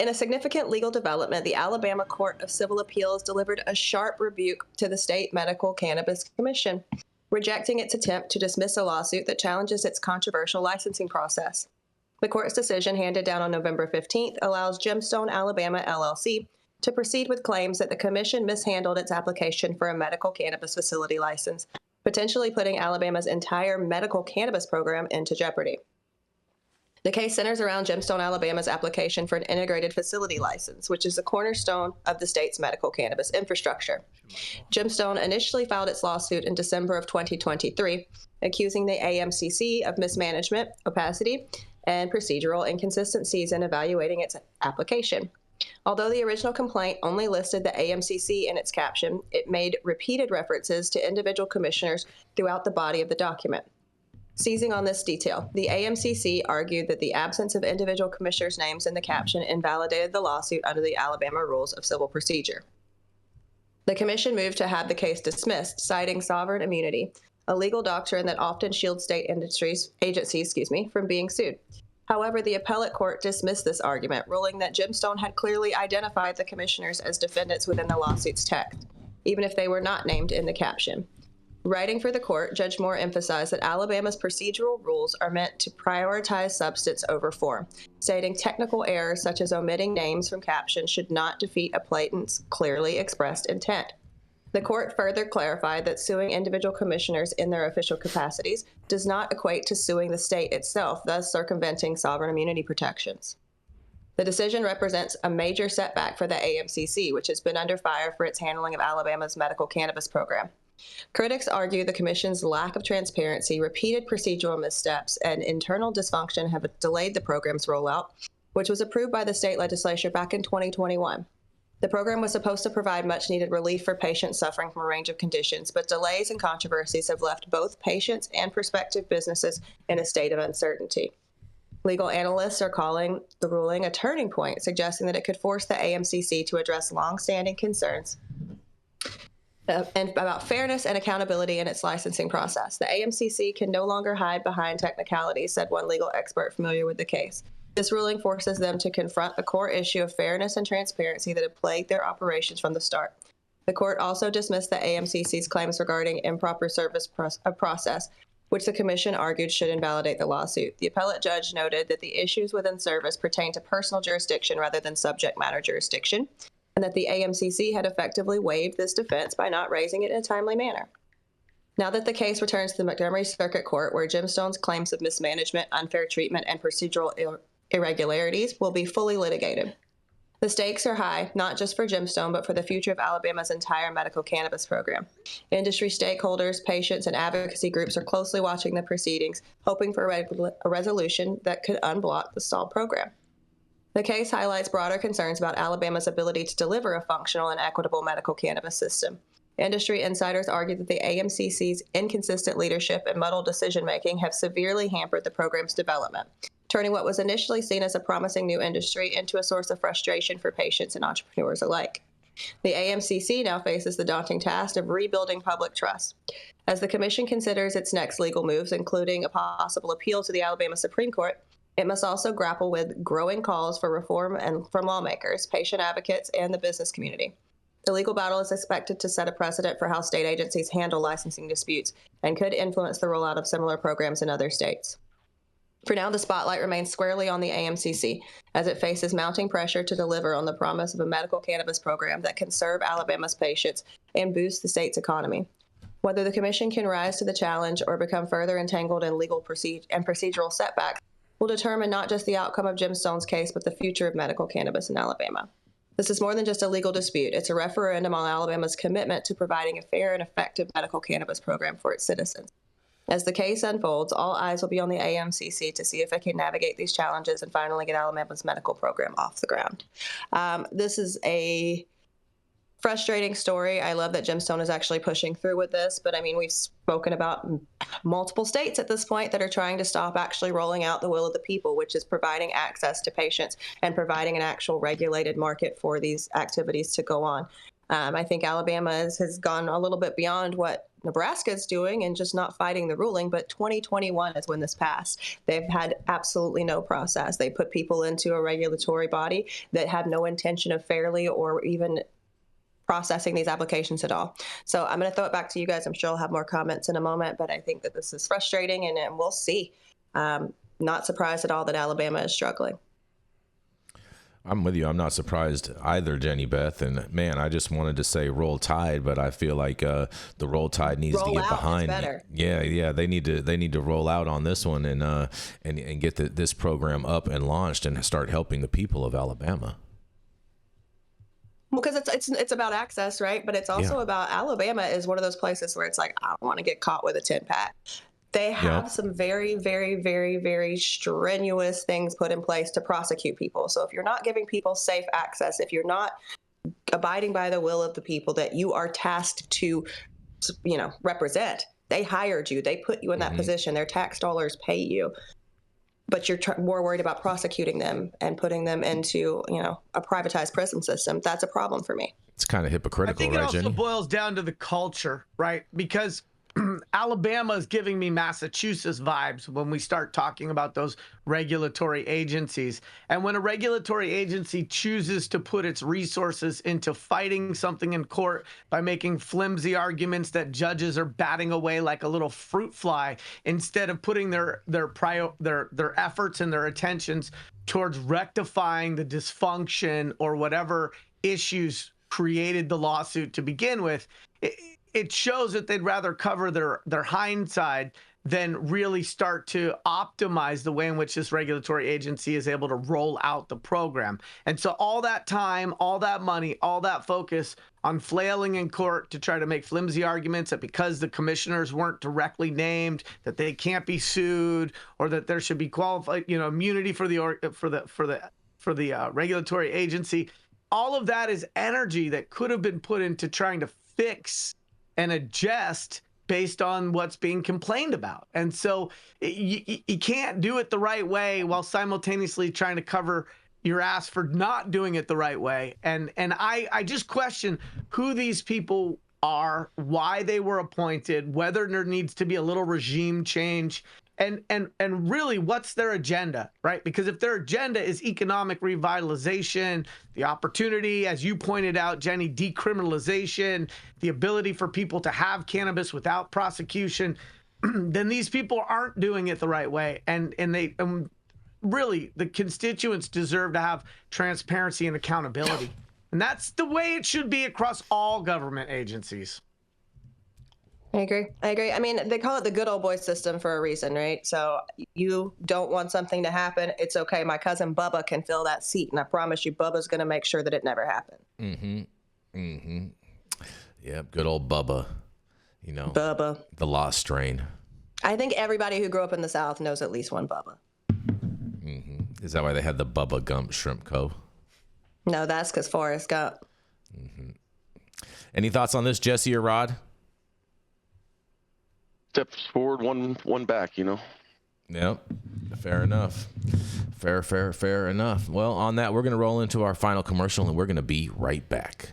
In a significant legal development, the Alabama Court of Civil Appeals delivered a sharp rebuke to the State Medical Cannabis Commission, rejecting its attempt to dismiss a lawsuit that challenges its controversial licensing process. The court's decision, handed down on November 15th, allows Gemstone Alabama LLC to proceed with claims that the commission mishandled its application for a medical cannabis facility license, potentially putting Alabama's entire medical cannabis program into jeopardy. The case centers around Gemstone Alabama's application for an integrated facility license, which is the cornerstone of the state's medical cannabis infrastructure. Gemstone initially filed its lawsuit in December of 2023, accusing the AMCC of mismanagement, opacity, and procedural inconsistencies in evaluating its application. Although the original complaint only listed the AMCC in its caption, it made repeated references to individual commissioners throughout the body of the document. Seizing on this detail, the AMCC argued that the absence of individual commissioners' names in the caption invalidated the lawsuit under the Alabama Rules of Civil Procedure. The commission moved to have the case dismissed, citing sovereign immunity, a legal doctrine that often shields state agencies from being sued. However, the appellate court dismissed this argument, ruling that Gemstone had clearly identified the commissioners as defendants within the lawsuit's text, even if they were not named in the caption. Writing for the court, Judge Moore emphasized that Alabama's procedural rules are meant to prioritize substance over form, stating technical errors such as omitting names from captions should not defeat a plaintiff's clearly expressed intent. The court further clarified that suing individual commissioners in their official capacities does not equate to suing the state itself, thus circumventing sovereign immunity protections. The decision represents a major setback for the AMCC, which has been under fire for its handling of Alabama's medical cannabis program. Critics argue the Commission's lack of transparency, repeated procedural missteps, and internal dysfunction have delayed the program's rollout, which was approved by the state legislature back in 2021. The program was supposed to provide much-needed relief for patients suffering from a range of conditions, but delays and controversies have left both patients and prospective businesses in a state of uncertainty. Legal analysts are calling the ruling a turning point, suggesting that it could force the AMCC to address long-standing concerns and about fairness and accountability in its licensing process. The AMCC can no longer hide behind technicalities, said one legal expert familiar with the case. This ruling forces them to confront the core issue of fairness and transparency that have plagued their operations from the start. The court also dismissed the AMCC's claims regarding improper service process, which the commission argued should invalidate the lawsuit. The appellate judge noted that the issues within service pertain to personal jurisdiction rather than subject matter jurisdiction, and that the AMCC had effectively waived this defense by not raising it in a timely manner. Now that the case returns to the Montgomery Circuit Court, where Gemstone's claims of mismanagement, unfair treatment, and procedural irregularities will be fully litigated. The stakes are high, not just for Gemstone, but for the future of Alabama's entire medical cannabis program. Industry stakeholders, patients, and advocacy groups are closely watching the proceedings, hoping for a resolution that could unblock the stalled program. The case highlights broader concerns about Alabama's ability to deliver a functional and equitable medical cannabis system. Industry insiders argue that the AMCC's inconsistent leadership and muddled decision-making have severely hampered the program's development, turning what was initially seen as a promising new industry into a source of frustration for patients and entrepreneurs alike. The AMCC now faces the daunting task of rebuilding public trust. As the Commission considers its next legal moves, including a possible appeal to the Alabama Supreme Court, it must also grapple with growing calls for reform and from lawmakers, patient advocates, and the business community. The legal battle is expected to set a precedent for how state agencies handle licensing disputes and could influence the rollout of similar programs in other states. For now, the spotlight remains squarely on the AMCC as it faces mounting pressure to deliver on the promise of a medical cannabis program that can serve Alabama's patients and boost the state's economy. Whether the Commission can rise to the challenge or become further entangled in legal procedural setbacks will determine not just the outcome of Gemstone's case, but the future of medical cannabis in Alabama. This is more than just a legal dispute. It's a referendum on Alabama's commitment to providing a fair and effective medical cannabis program for its citizens. As the case unfolds, all eyes will be on the AMCC to see if it can navigate these challenges and finally get Alabama's medical program off the ground. This is a frustrating story. I love that Gemstone is actually pushing through with this, but I mean, we've spoken about multiple states at this point that are trying to stop actually rolling out the will of the people, which is providing access to patients and providing an actual regulated market for these activities to go on. I think Alabama has gone a little bit beyond what Nebraska is doing and just not fighting the ruling. But 2021 is when this passed. They've had absolutely no process. They put people into a regulatory body that had no intention of fairly or even processing these applications at all. So I'm going to throw it back to you guys. I'm sure I'll have more comments in a moment, but I think that this is frustrating, and we'll see. Not surprised at all that Alabama is struggling. I'm with you. I'm not surprised either, Jenny Beth. And man, I just wanted to say roll tide, but I feel like the roll tide needs to get behind. Yeah. They need to roll out on this one and get this program up and launched and start helping the people of Alabama. Well, because it's about access, right? But it's also about Alabama is one of those places where it's like, I don't want to get caught with a 10-pack. They have some very, very, very, very strenuous things put in place to prosecute people. So if you're not giving people safe access, if you're not abiding by the will of the people that you are tasked to, represent, they hired you, they put you in that position, their tax dollars pay you, but you're more worried about prosecuting them and putting them into, a privatized prison system. That's a problem for me. It's kind of hypocritical, right, Jenny? I think it also boils down to the culture, right? Because Alabama is giving me Massachusetts vibes when we start talking about those regulatory agencies. And when a regulatory agency chooses to put its resources into fighting something in court by making flimsy arguments that judges are batting away like a little fruit fly, instead of putting their efforts and their attentions towards rectifying the dysfunction or whatever issues created the lawsuit to begin with, it shows that they'd rather cover their hindside than really start to optimize the way in which this regulatory agency is able to roll out the program. And so all that time, all that money, all that focus on flailing in court to try to make flimsy arguments that because the commissioners weren't directly named, that they can't be sued, or that there should be qualified, immunity for the regulatory agency. All of that is energy that could have been put into trying to fix and adjust based on what's being complained about. And so you can't do it the right way while simultaneously trying to cover your ass for not doing it the right way. And I just question who these people are, why they were appointed, whether there needs to be a little regime change, and really what's their agenda, right? Because if their agenda is economic revitalization, the opportunity, as you pointed out, Jenny, decriminalization, the ability for people to have cannabis without prosecution, then these people aren't doing it the right way. And really, the constituents deserve to have transparency and accountability. And that's the way it should be across all government agencies. I agree. I mean, they call it the good old boy system for a reason, right? So you don't want something to happen. It's okay. My cousin Bubba can fill that seat. And I promise you, Bubba's going to make sure that it never happened. Yeah, good old Bubba. Bubba. The lost strain. I think everybody who grew up in the South knows at least one Bubba. Is that why they had the Bubba Gump Shrimp Co.? No, that's because Forrest Gump. Any thoughts on this, Jesse or Rod? Steps forward, one back, Yep. Fair enough. Fair enough. Well, on that, we're going to roll into our final commercial, and we're going to be right back.